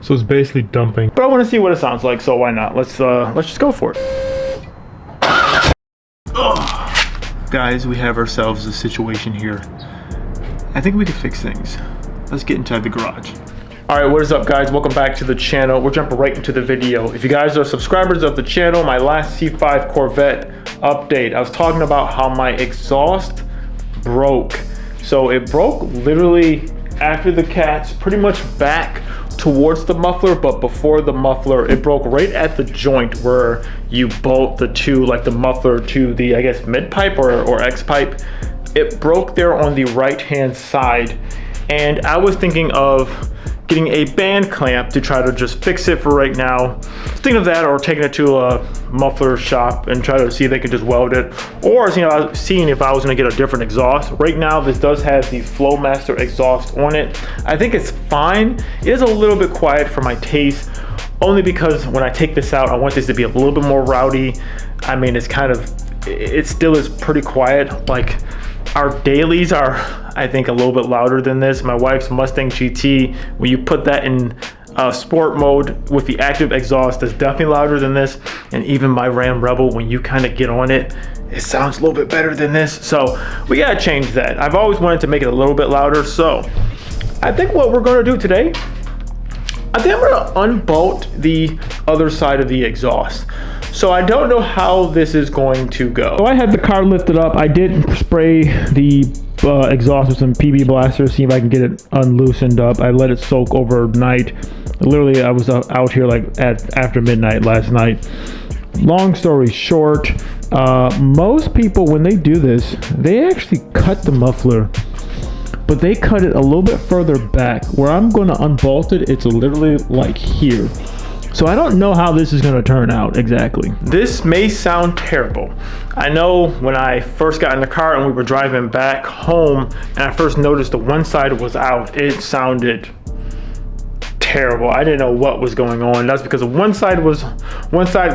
So it's basically dumping. But I want to see what it sounds like, so why not? Let's just go for it. Guys, we have ourselves a situation here. I think we can fix things. Let's get inside the garage. All right, what is up, guys? Welcome back to the channel. We're jumping right into the video. If you guys are subscribers of the channel, my last C5 Corvette update, I was talking about how my exhaust broke. So it broke literally after the cats, pretty much back towards the muffler, but before the muffler. It broke right at the joint where you bolt the two, like the muffler to the, I guess, mid pipe or X pipe. It broke there on the right hand side, and I was thinking of getting a band clamp to try to just fix it for right now. Thinking of that, or taking it to a muffler shop and try to see if they could just weld it, or seeing if I was going to get a different exhaust. Right now this does have the Flowmaster exhaust on it. I think it's fine. It is a little bit quiet for my taste, only because when I take this out, I want this to be a little bit more rowdy. I mean, it still is pretty quiet. Like, our dailies are, I think, a little bit louder than this. My wife's Mustang GT, when you put that in sport mode with the active exhaust, is definitely louder than this. And even my Ram Rebel, when you kind of get on it, it sounds a little bit better than this. So we gotta change that. I've always wanted to make it a little bit louder. So I think what we're gonna do today, I think I'm gonna unbolt the other side of the exhaust. So I don't know how this is going to go. So I had the car lifted up. I did spray the exhaust with some PB Blaster, see if I can get it unloosened up. I let it soak overnight. Literally, I was out here like after midnight last night. Long story short, most people, when they do this, they actually cut the muffler, but they cut it a little bit further back. Where I'm going to unbolt it, it's literally like here. So I don't know how this is going to turn out exactly. This may sound terrible. I know when I first got in the car and we were driving back home and I first noticed the one side was out, it sounded terrible. I didn't know what was going on. That's because one side was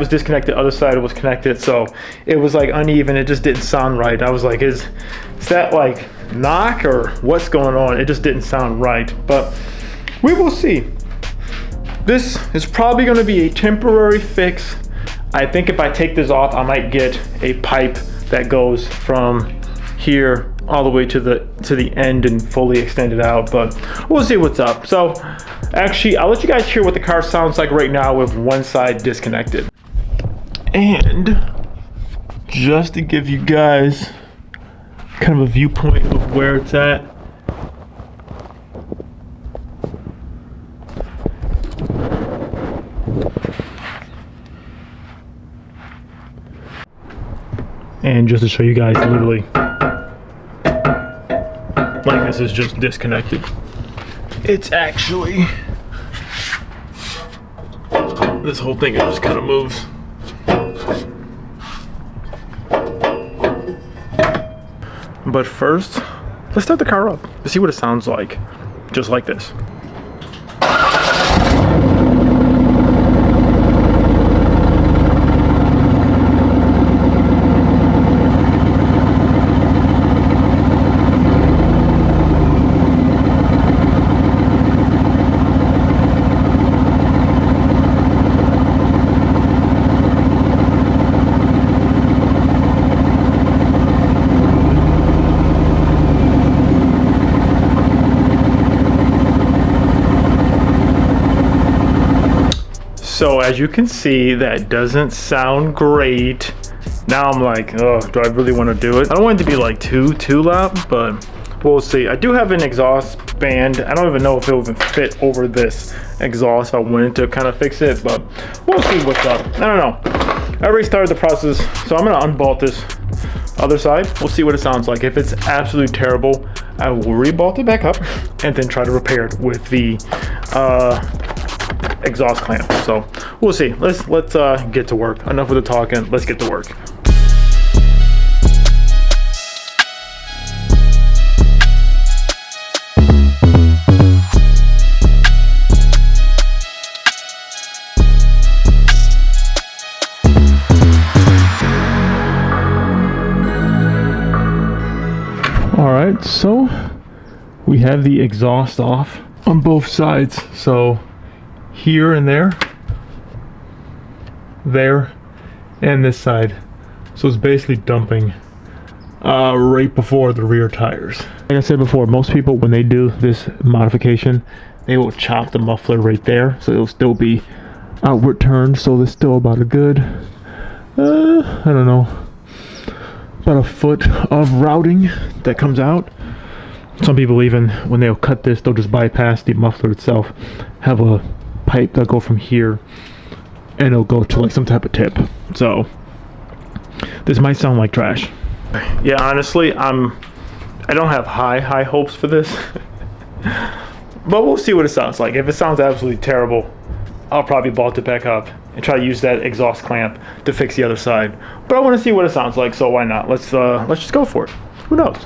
disconnected, other side was connected, so it was like uneven. It just didn't sound right. I was like, is that like knock or what's going on? It just didn't sound right, but we will see. This is probably going to be a temporary fix. I think if I take this off, I might get a pipe that goes from here all the way to the end and fully extend it out, but we'll see what's up. So actually, I'll let you guys hear what the car sounds like right now with one side disconnected. And just to give you guys kind of a viewpoint of where it's at, and just to show you guys, literally, like, this is just disconnected. It's actually, this whole thing, it just kind of moves. But first, let's start the car up to see what it sounds like, just like this. So as you can see, that doesn't sound great. Now I'm like, oh, do I really want to do it? I don't want it to be like too loud, but we'll see. I do have an exhaust band. I don't even know if it would fit over this exhaust if I wanted to kind of fix it, but we'll see what's up. I don't know. I already started the process, so I'm gonna unbolt this other side. We'll see what it sounds like. If it's absolutely terrible, I will rebolt it back up and then try to repair it with the exhaust clamp. So we'll see. Let's get to work. Enough with the talking. Let's get to work. All right, so we have the exhaust off on both sides. So here and there, and this side. So it's basically dumping right before the rear tires. Like I said before, most people, when they do this modification, they will chop the muffler right there, so it'll still be outward turned. So there's still about a good, I don't know, about a foot of routing that comes out. Some people, even when they'll cut this, they'll just bypass the muffler itself, have a pipe that'll go from here, and it'll go to like some type of tip. So this might sound like trash. Yeah, honestly, I don't have high hopes for this. But we'll see what it sounds like. If it sounds absolutely terrible, I'll probably bolt it back up and try to use that exhaust clamp to fix the other side. But I want to see what it sounds like, so why not? Let's just go for it. Who knows?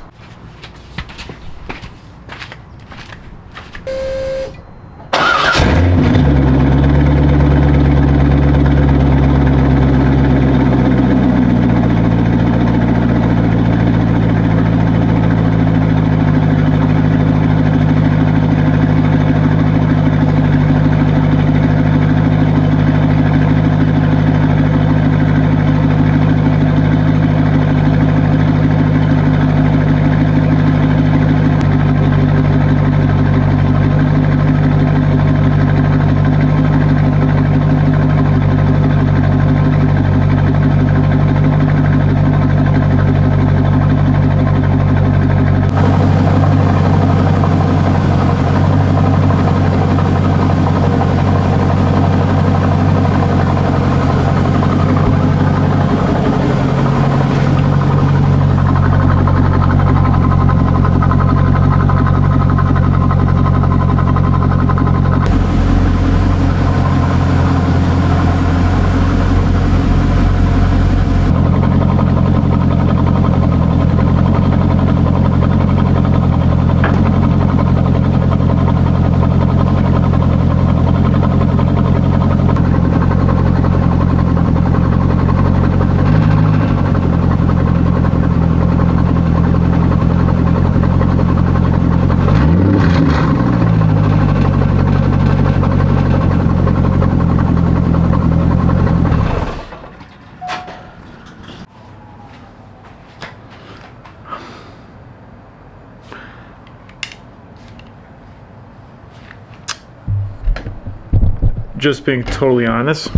Just being totally honest,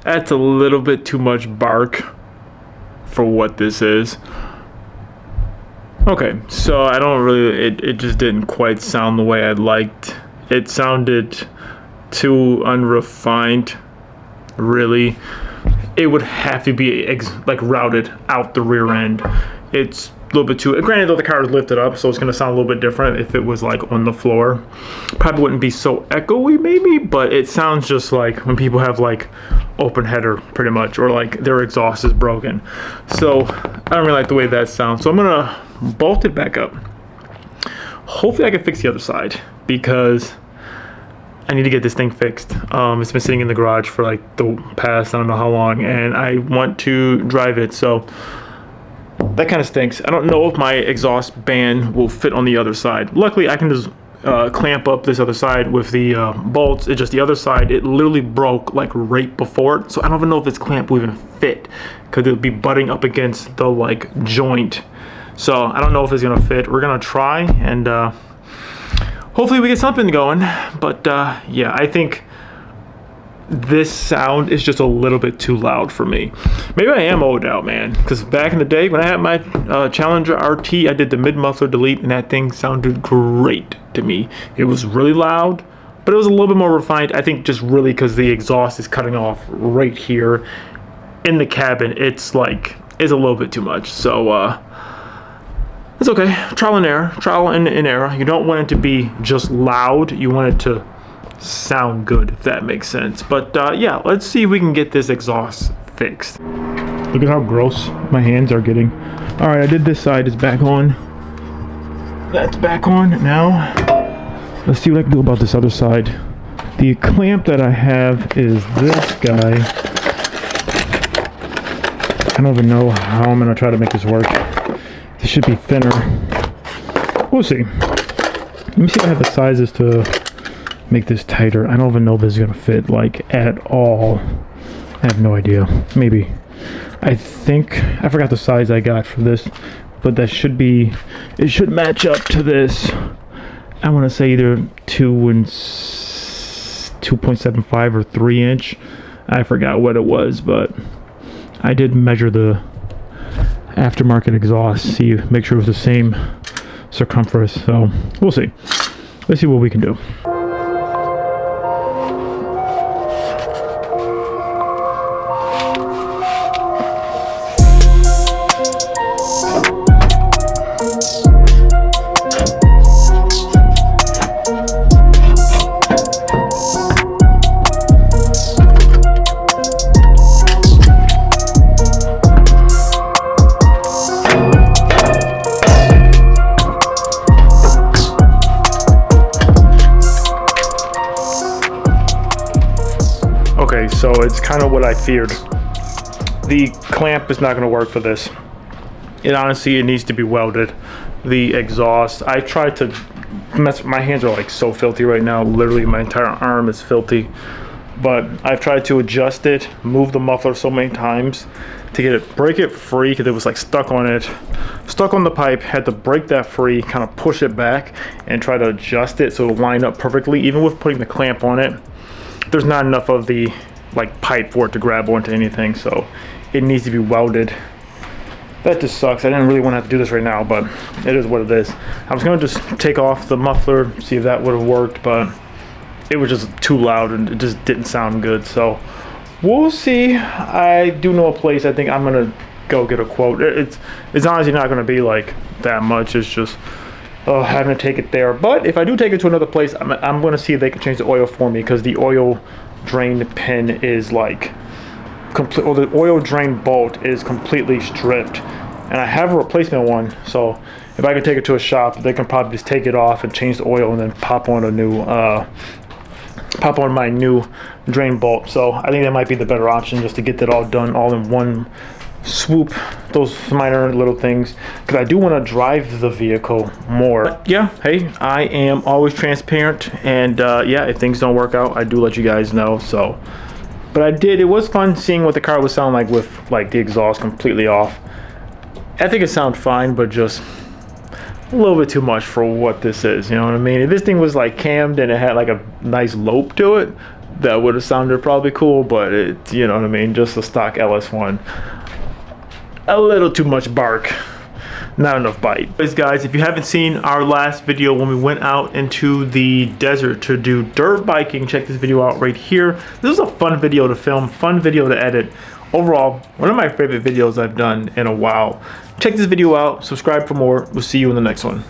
that's a little bit too much bark for what this is. Okay, so I don't really, it just didn't quite sound the way I'd liked. It sounded too unrefined, really. It would have to be like routed out the rear end. It's a little bit too, granted though the car is lifted up, so it's gonna sound a little bit different if it was like on the floor. Probably wouldn't be so echoey maybe, but it sounds just like when people have like open header pretty much, or like their exhaust is broken. So I don't really like the way that sounds. So I'm gonna bolt it back up. Hopefully I can fix the other side, because I need to get this thing fixed. It's been sitting in the garage for like the past, I don't know how long, and I want to drive it, so that kind of stinks. I don't know if my exhaust band will fit on the other side. Luckily, I can just clamp up this other side with the bolts. It's just the other side, it literally broke like right before it, so I don't even know if this clamp will even fit, because it'll be butting up against the like joint. So I don't know if it's gonna fit. We're gonna try, and hopefully we get something going. But yeah, I think this sound is just a little bit too loud for me. Maybe I am old out, man, because back in the day when I had my Challenger RT, I did the mid-muffler delete, and that thing sounded great to me. It was really loud, but it was a little bit more refined. I think just really because the exhaust is cutting off right here in the cabin. It's like, it's a little bit too much. So it's okay. Trial and error. Trial and error. You don't want it to be just loud. You want it to sound good, if that makes sense. But yeah, let's see if we can get this exhaust fixed. Look at how gross my hands are getting. All right, I did this side. It's back on. That's back on now. Let's see what I can do about this other side. The clamp that I have is this guy. I don't even know how I'm gonna try to make this work. It should be thinner. We'll see. Let me see if I have the sizes to make this tighter. I don't even know if this is gonna fit like at all. I have no idea. Maybe. I think I forgot the size I got for this, but that should be, it should match up to this. I want to say either 2.75 or 3 inch. I forgot what it was, but I did measure the aftermarket exhaust, make sure it was the same circumference. So we'll see. Let's see what we can do. Okay, so it's kind of what I feared. The clamp is not going to work for this. It needs to be welded. The exhaust, I tried to my hands are like so filthy right now. Literally my entire arm is filthy. But I've tried to adjust it, move the muffler so many times to get it, break it free, because it was like stuck on the pipe. Had to break that free, kind of push it back and try to adjust it so it'll line up perfectly. Even with putting the clamp on it, there's not enough of the like pipe for it to grab onto anything, so it needs to be welded. That just sucks. I didn't really want to have to do this right now, but it is what it is. I was gonna just take off the muffler, see if that would have worked, but it was just too loud and it just didn't sound good. So we'll see. I do know a place. I think I'm gonna go get a quote. It's honestly not gonna be like that much. It's just having to take it there. But if I do take it to another place, I'm going to see if they can change the oil for me, because the oil drain pin is like complete, or the oil drain bolt is completely stripped, and I have a replacement one. So if I can take it to a shop, they can probably just take it off and change the oil and then pop on my new drain bolt. So I think that might be the better option, just to get that all done all in one swoop, those minor little things, because I do want to drive the vehicle more. But yeah, hey, I am always transparent, and yeah, if things don't work out, I do let you guys know. So, but it was fun seeing what the car would sound like with like the exhaust completely off. I think it sounds fine, but just a little bit too much for what this is, you know what I mean? If this thing was like cammed and it had like a nice lope to it, that would have sounded probably cool, but it, you know what I mean, just a stock LS1. A little too much bark, not enough bite. Anyways, guys, if you haven't seen our last video when we went out into the desert to do dirt biking, check this video out right here. This was a fun video to film, fun video to edit. Overall, one of my favorite videos I've done in a while. Check this video out, subscribe for more. We'll see you in the next one.